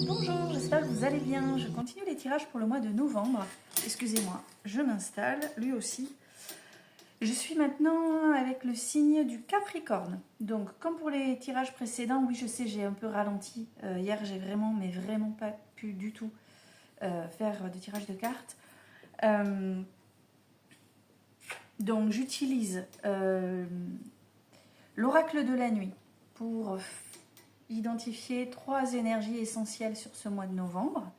Bonjour, j'espère que vous allez bien. Je continue les tirages pour le mois de novembre. Excusez-moi, je m'installe, lui aussi. Je suis maintenant avec le signe du Capricorne. Donc, comme pour les tirages précédents, oui, je sais, j'ai un peu ralenti. Hier, j'ai vraiment, mais vraiment pas pu du tout faire de tirage de cartes. Donc, j'utilise l'oracle de la nuit pour identifier 3 énergies essentielles sur ce mois de novembre.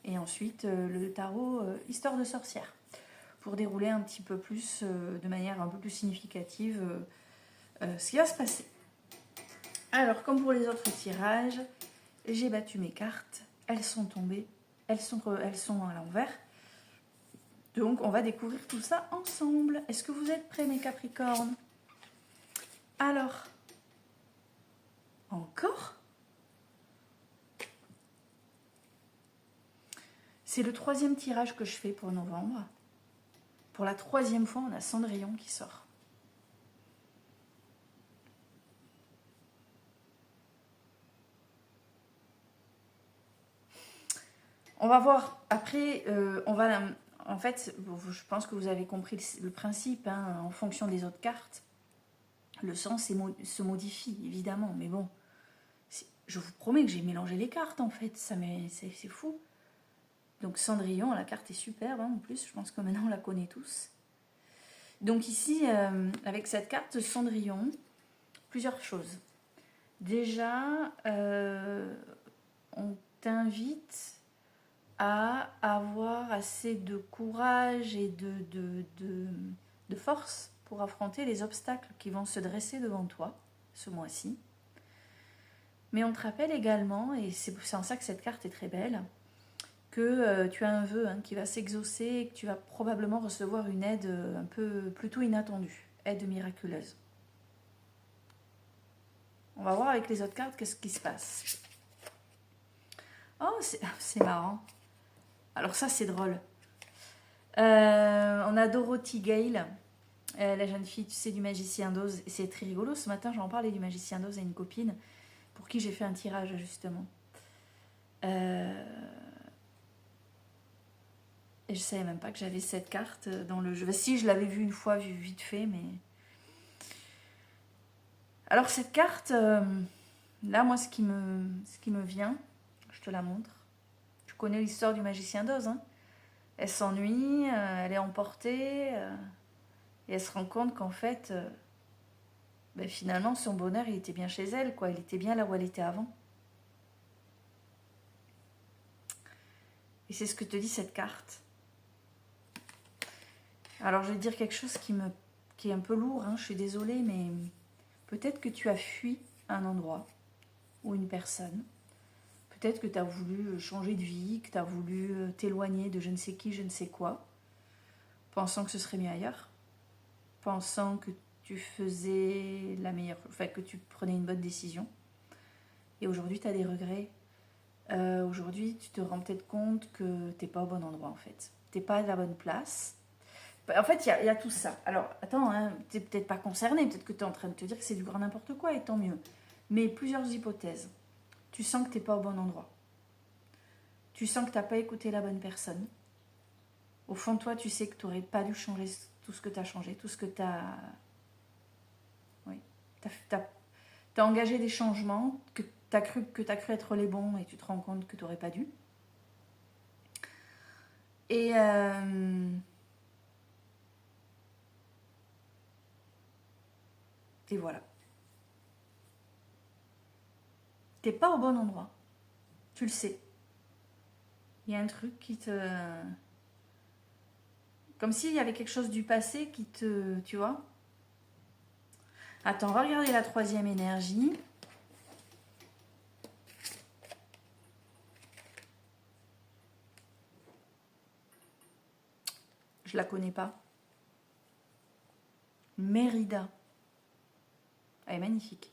Et ensuite, le tarot Histoire de sorcière, pour dérouler un petit peu plus, de manière un peu plus significative, ce qui va se passer. Alors, comme pour les autres tirages, j'ai battu mes cartes, elles sont tombées, elles sont à l'envers. Donc, on va découvrir tout ça ensemble. Est-ce que vous êtes prêts, mes Capricornes? Alors, encore? C'est le 3e tirage que je fais pour novembre. Pour la 3e fois, on a Cendrillon qui sort. On va voir. Après, en fait, je pense que vous avez compris le principe. Hein, en fonction des autres cartes, le sens se modifie, évidemment. Mais bon, je vous promets que j'ai mélangé les cartes, en fait. C'est fou. Donc Cendrillon, la carte est superbe, hein, en plus. Je pense que maintenant, on la connaît tous. Donc ici, avec cette carte Cendrillon, plusieurs choses. Déjà, on t'invite à avoir assez de courage et de force pour affronter les obstacles qui vont se dresser devant toi ce mois-ci. Mais on te rappelle également, et c'est en ça que cette carte est très belle, que tu as un vœu qui va s'exaucer et que tu vas probablement recevoir une aide un peu plutôt inattendue, aide miraculeuse. On va voir avec les autres cartes qu'est-ce qui se passe. Oh, c'est marrant. Alors ça, c'est drôle. On a Dorothy Gale, la jeune fille, tu sais, du Magicien d'Oz. C'est très rigolo. Ce matin, j'en parlais du Magicien d'Oz à une copine pour qui j'ai fait un tirage, justement. Et je savais même pas que j'avais cette carte dans le jeu. Si, je l'avais vue une fois, vite fait, mais... Alors, cette carte, là, moi, ce qui me vient, je te la montre. Tu connais l'histoire du Magicien d'Oz, hein? Elle s'ennuie, elle est emportée, et elle se rend compte qu'en fait, finalement, son bonheur, il était bien chez elle, quoi. Il était bien là où elle était avant. Et c'est ce que te dit cette carte. Alors, je vais te dire quelque chose qui est un peu lourd, hein, je suis désolée, mais peut-être que tu as fui un endroit ou une personne. Peut-être que tu as voulu changer de vie, que tu as voulu t'éloigner de je ne sais qui, je ne sais quoi, pensant que ce serait mieux ailleurs, pensant que tu faisais que tu prenais une bonne décision. Et aujourd'hui, tu as des regrets. Aujourd'hui, tu te rends peut-être compte que tu n'es pas au bon endroit, en fait. Tu n'es pas à la bonne place. En fait, il y a tout ça. Alors, attends, hein, tu n'es peut-être pas concerné. Peut-être que tu es en train de te dire que c'est du grand n'importe quoi, et tant mieux. Mais plusieurs hypothèses. Tu sens que tu n'es pas au bon endroit. Tu sens que tu n'as pas écouté la bonne personne. Au fond de toi, tu sais que tu n'aurais pas dû changer tout ce que tu as changé, tout ce que tu as... Oui. Tu as engagé des changements que tu as cru être les bons et tu te rends compte que tu n'aurais pas dû. Et voilà. T'es pas au bon endroit. Tu le sais. Il y a un truc qui te... Comme s'il y avait quelque chose du passé qui te... Tu vois? Attends, on va regarder la 3e énergie. Je la connais pas. Mérida. Elle est magnifique.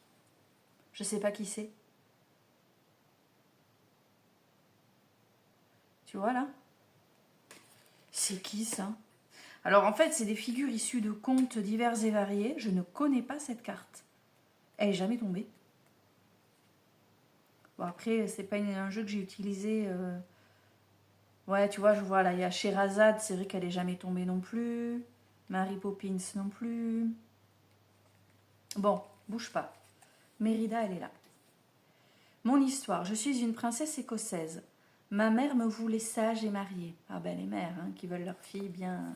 Je sais pas qui c'est. Tu vois là? C'est qui ça? Alors en fait, c'est des figures issues de contes divers et variés. Je ne connais pas cette carte. Elle n'est jamais tombée. Bon, après, c'est pas un jeu que j'ai utilisé. Ouais, tu vois, je vois là, il y a Sherazade, c'est vrai qu'elle est jamais tombée non plus. Mary Poppins non plus. Bon, bouge pas. Mérida, elle est là. Mon histoire, je suis une princesse écossaise. Ma mère me voulait sage et mariée. Ah ben les mères hein, qui veulent leur fille bien...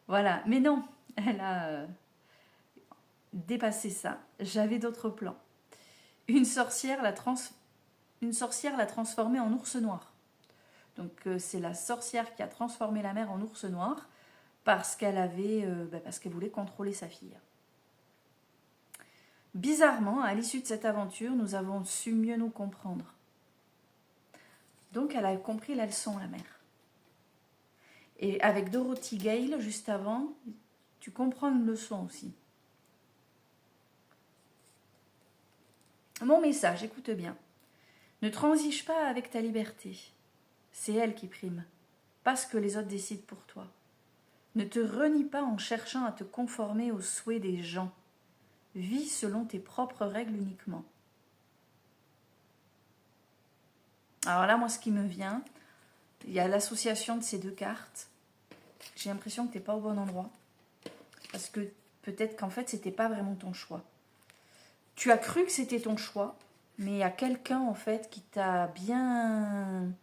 Voilà, mais non, elle a dépassé ça. J'avais d'autres plans. Une sorcière une sorcière l'a transformée en ours noir. Donc c'est la sorcière qui a transformé la mère en ours noir parce parce qu'elle voulait contrôler sa fille. Bizarrement, à l'issue de cette aventure, nous avons su mieux nous comprendre. Donc elle a compris la leçon, la mère. Et avec Dorothy Gale, juste avant, tu comprends une leçon aussi. Mon message, écoute bien. Ne transige pas avec ta liberté. C'est elle qui prime, pas ce que les autres décident pour toi. Ne te renie pas en cherchant à te conformer aux souhaits des gens. Vis selon tes propres règles uniquement. Alors là, moi, ce qui me vient, il y a l'association de ces deux cartes. J'ai l'impression que tu n'es pas au bon endroit. Parce que peut-être qu'en fait, c'était pas vraiment ton choix. Tu as cru que c'était ton choix, mais il y a quelqu'un, en fait, qui t'a bien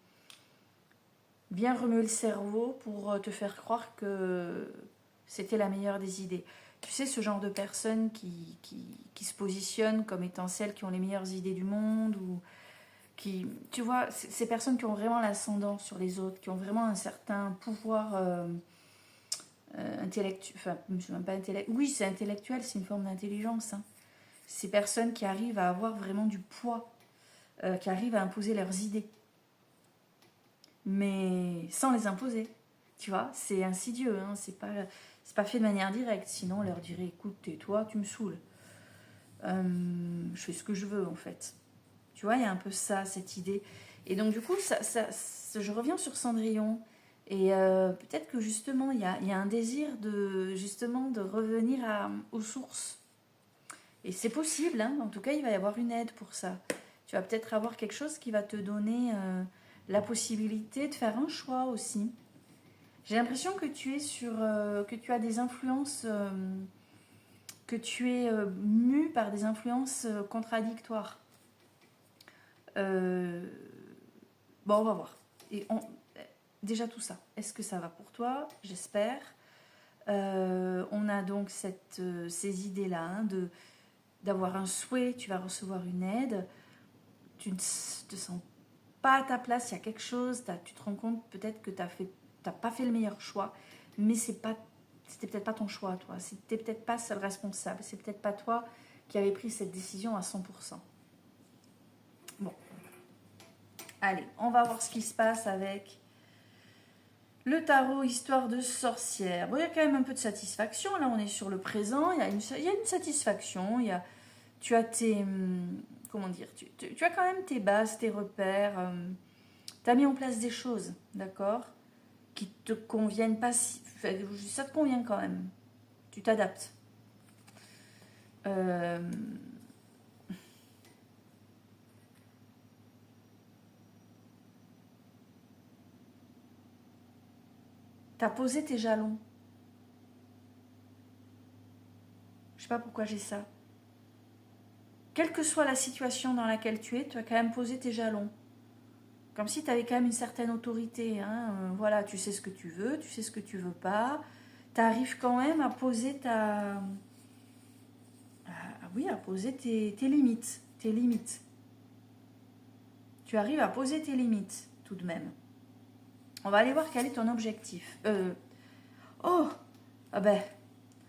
remué le cerveau pour te faire croire que c'était la meilleure des idées. Tu sais, ce genre de personnes qui se positionnent comme étant celles qui ont les meilleures idées du monde ou qui, tu vois, ces personnes qui ont vraiment l'ascendant sur les autres, qui ont vraiment un certain pouvoir intellectuel, enfin, pas intellectuel, oui, c'est intellectuel, c'est une forme d'intelligence. Hein. Ces personnes qui arrivent à avoir vraiment du poids, qui arrivent à imposer leurs idées, mais sans les imposer. Tu vois, c'est insidieux, hein, c'est pas fait de manière directe, sinon on leur dirait écoute, tais-toi, tu me saoules. Je fais ce que je veux en fait. Tu vois, il y a un peu ça, cette idée. Et donc du coup, je reviens sur Cendrillon. Et peut-être que justement, il y a un désir justement de revenir aux sources. Et c'est possible, hein. En tout cas, il va y avoir une aide pour ça. Tu vas peut-être avoir quelque chose qui va te donner la possibilité de faire un choix aussi. J'ai l'impression que que tu as des influences, que tu es mu par des influences contradictoires. Bon, on va voir. Déjà tout ça. Est-ce que ça va pour toi? J'espère. On a donc ces idées-là, hein, d'avoir un souhait, tu vas recevoir une aide. Tu ne te sens pas à ta place, il y a quelque chose, tu te rends compte peut-être que tu n'as pas fait le meilleur choix, mais c'était peut-être pas ton choix, toi. C'était peut-être pas seul responsable. C'est peut-être pas toi qui avais pris cette décision à 100%. Bon. Allez, on va voir ce qui se passe avec le tarot, histoire de sorcière. Bon, il y a quand même un peu de satisfaction. Là, on est sur le présent. Il y a une satisfaction. Tu as tes... Comment dire, tu as quand même tes bases, tes repères. Tu as mis en place des choses, d'accord, qui te conviennent pas si... Ça te convient quand même. Tu t'adaptes. Tu as posé tes jalons. Je sais pas pourquoi j'ai ça. Quelle que soit la situation dans laquelle tu es, tu as quand même posé tes jalons. Comme si tu avais quand même une certaine autorité. Hein. Voilà, tu sais ce que tu veux, tu sais ce que tu veux pas. Tu arrives quand même à poser à poser tes limites. Tes limites. Tu arrives à poser tes limites, tout de même. On va aller voir quel est ton objectif. Oh ah ben,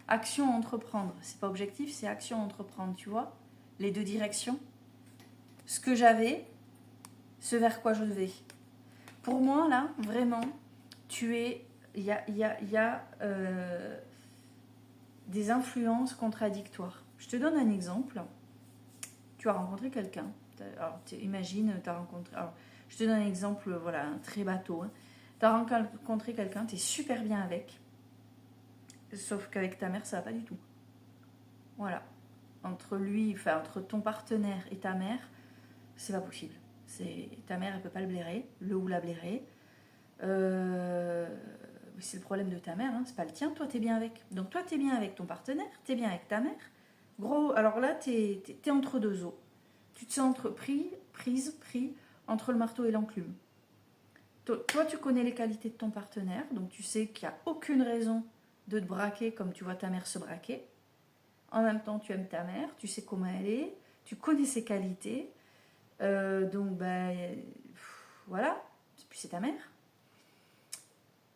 action entreprendre. C'est pas objectif, c'est action entreprendre, tu vois. Les deux directions. Ce que j'avais, ce vers quoi je vais. Pour moi, là, vraiment, il y a des influences contradictoires. Je te donne un exemple. Tu as rencontré quelqu'un. Alors, imagine, tu as rencontré... Alors, je te donne un exemple, voilà, très bateau. Hein. Tu as rencontré quelqu'un, tu es super bien avec. Sauf qu'avec ta mère, ça va pas du tout. Voilà. Entre ton partenaire et ta mère, C'est pas possible. Ta mère, elle peut pas le blairer, le ou la blairer. C'est le problème de ta mère, hein, c'est pas le tien. Toi, t'es bien avec. Donc toi, t'es bien avec ton partenaire, t'es bien avec ta mère. Gros, alors là, t'es entre deux eaux. Tu te sens pris entre le marteau et l'enclume. Toi, tu connais les qualités de ton partenaire, donc tu sais qu'il n'y a aucune raison de te braquer comme tu vois ta mère se braquer. En même temps, tu aimes ta mère, tu sais comment elle est, tu connais ses qualités. Donc, voilà, puis c'est ta mère.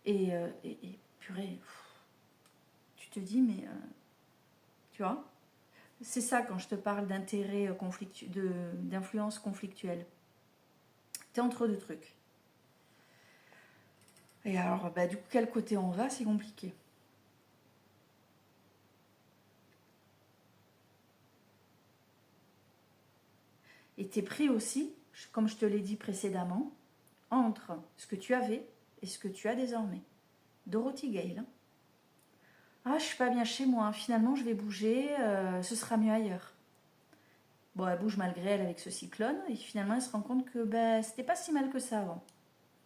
Et purée, tu te dis, mais tu vois, c'est ça quand je te parle d'intérêt d'influence conflictuelle. T'es entre deux trucs. Et alors, du coup, quel côté on va, c'est compliqué. Et t'es pris aussi, comme je te l'ai dit précédemment, entre ce que tu avais et ce que tu as désormais. Dorothy Gale. Hein. Ah, je suis pas bien chez moi, finalement je vais bouger, ce sera mieux ailleurs. Bon, elle bouge malgré elle avec ce cyclone, et finalement elle se rend compte que c'était pas si mal que ça avant.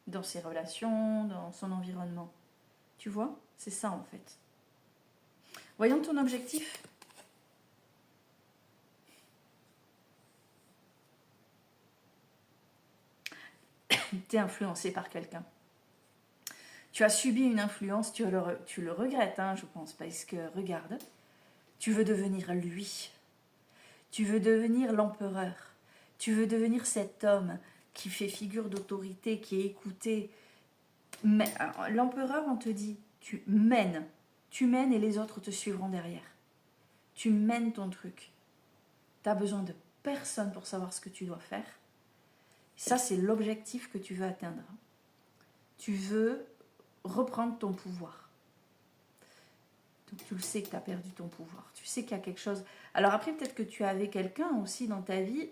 Dans ses relations, dans son environnement. Tu vois, c'est ça en fait. Voyons ton objectif. T'es influencé par quelqu'un. Tu as subi une influence, tu le regrettes, hein, je pense, parce que, regarde, tu veux devenir lui. Tu veux devenir l'empereur. Tu veux devenir cet homme qui fait figure d'autorité, qui est écouté. Mais l'empereur, on te dit, tu mènes et les autres te suivront derrière. Tu mènes ton truc. Tu n'as besoin de personne pour savoir ce que tu dois faire. Ça, c'est l'objectif que tu veux atteindre. Tu veux reprendre ton pouvoir. Donc tu le sais que tu as perdu ton pouvoir. Tu sais qu'il y a quelque chose. Alors après, peut-être que tu avais quelqu'un aussi dans ta vie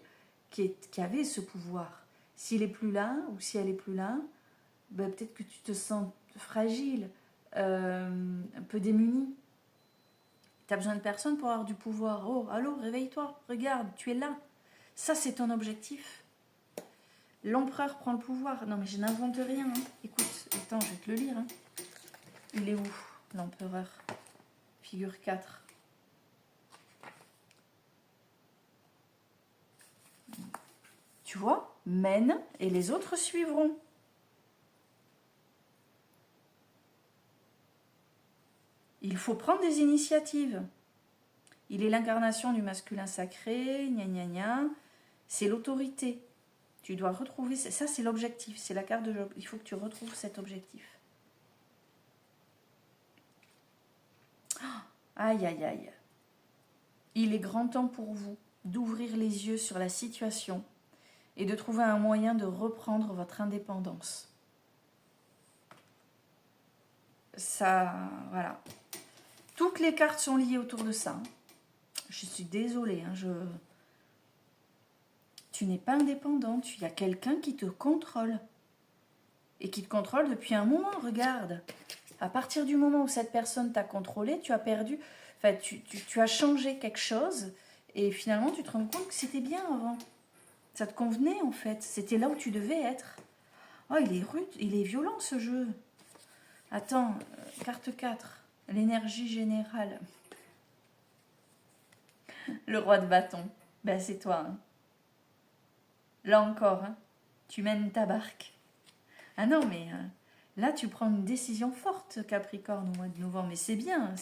qui avait ce pouvoir. S'il est plus là ou si elle est plus là, peut-être que tu te sens fragile, un peu démuni. Tu as besoin de personne pour avoir du pouvoir. Oh, allô, réveille-toi, regarde, tu es là. Ça, c'est ton objectif. L'empereur prend le pouvoir. Non, mais je n'invente rien. Hein. Écoute, attends, je vais te le lire. Hein. Il est où, l'empereur? Figure 4. Tu vois, mène et les autres suivront. Il faut prendre des initiatives. Il est l'incarnation du masculin sacré, gna gna gna. C'est l'autorité. Tu dois retrouver, ça c'est l'objectif, c'est la carte de l'objectif. Il faut que tu retrouves cet objectif. Aïe, aïe, aïe. Il est grand temps pour vous d'ouvrir les yeux sur la situation et de trouver un moyen de reprendre votre indépendance. Ça, voilà. Toutes les cartes sont liées autour de ça. Je suis désolée, hein, tu n'es pas indépendante, il y a quelqu'un qui te contrôle. Et qui te contrôle depuis un moment, regarde. À partir du moment où cette personne t'a contrôlé, tu as perdu, enfin, tu as changé quelque chose et finalement tu te rends compte que c'était bien avant. Ça te convenait en fait, c'était là où tu devais être. Oh, il est rude, il est violent ce jeu. Attends, carte 4, l'énergie générale. Le roi de bâton, c'est toi. Hein. Là encore, hein, tu mènes ta barque. Ah non, mais là, tu prends une décision forte, Capricorne, au mois de novembre. Mais c'est bien,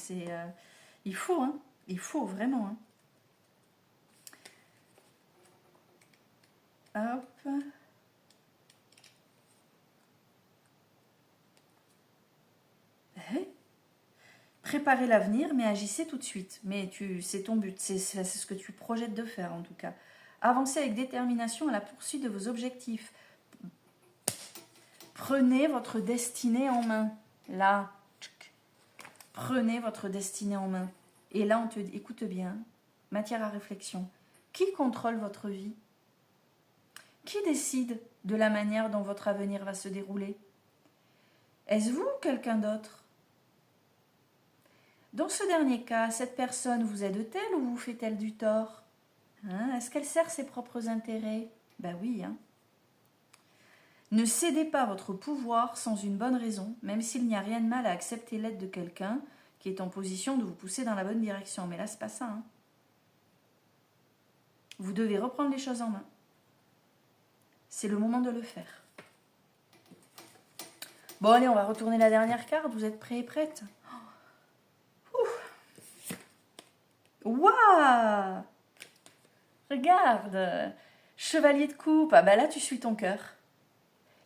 il faut, hein. Il faut vraiment. Hein. Hop. Préparez l'avenir, mais agissez tout de suite. Mais c'est ton but, c'est ce que tu projettes de faire en tout cas. Avancez avec détermination à la poursuite de vos objectifs. Prenez votre destinée en main. Là, prenez votre destinée en main. Et là, on te dit, écoute bien, matière à réflexion. Qui contrôle votre vie? Qui décide de la manière dont votre avenir va se dérouler? Est-ce vous ou quelqu'un d'autre? Dans ce dernier cas, cette personne vous aide-t-elle ou vous fait-elle du tort? Est-ce qu'elle sert ses propres intérêts? Ben oui, hein. Ne cédez pas votre pouvoir sans une bonne raison, même s'il n'y a rien de mal à accepter l'aide de quelqu'un qui est en position de vous pousser dans la bonne direction. Mais là, c'est pas ça, hein. Vous devez reprendre les choses en main. C'est le moment de le faire. Bon, allez, on va retourner la dernière carte. Vous êtes prêts et prêtes? Waouh! Regarde! Chevalier de coupe. Ah bah là, tu suis ton cœur.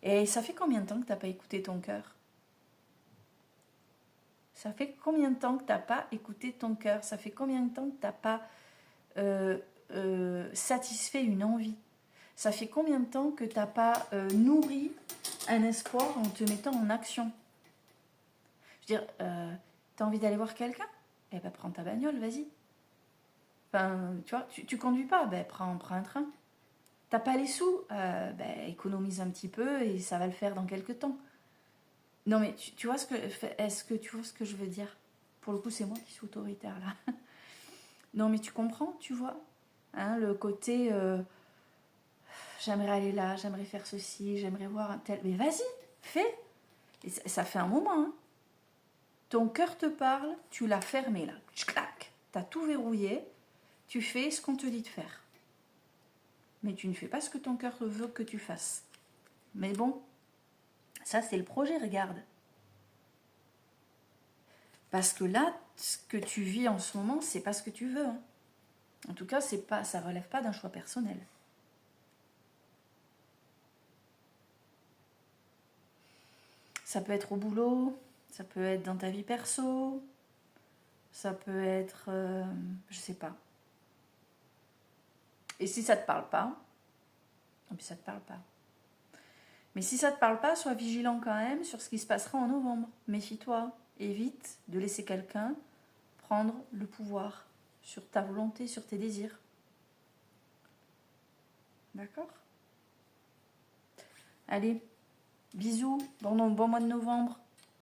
Et ça fait combien de temps que tu n'as pas écouté ton cœur? Ça fait combien de temps que tu n'as pas écouté ton cœur? Ça fait combien de temps que tu n'as pas satisfait une envie? Ça fait combien de temps que tu n'as pas nourri un espoir en te mettant en action? Je veux dire, tu as envie d'aller voir quelqu'un? Eh ben prends ta bagnole, vas-y. Enfin, tu vois, tu conduis pas? Ben prends un train. T'as pas les sous? Ben économise un petit peu et ça va le faire dans quelques temps. Non mais tu vois ce que... Est-ce que tu vois ce que je veux dire? Pour le coup, c'est moi qui suis autoritaire là. Non mais tu comprends, tu vois, hein, le côté... j'aimerais aller là, j'aimerais faire ceci, j'aimerais voir un tel... Mais vas-y, fais. Et ça fait un moment, hein. Ton cœur te parle, tu l'as fermé là. Clac. T'as tout verrouillé, tu fais ce qu'on te dit de faire. Mais tu ne fais pas ce que ton cœur veut que tu fasses. Mais bon, ça c'est le projet, regarde. Parce que là, ce que tu vis en ce moment, c'est pas ce que tu veux, hein. En tout cas, ça relève pas d'un choix personnel. Ça peut être au boulot, ça peut être dans ta vie perso, ça peut être, je sais pas. Et si ça te parle pas, ça te parle pas. Mais si ça te parle pas, sois vigilant quand même sur ce qui se passera en novembre. Méfie-toi, évite de laisser quelqu'un prendre le pouvoir sur ta volonté, sur tes désirs. D'accord? Allez, bisous, bon mois de novembre.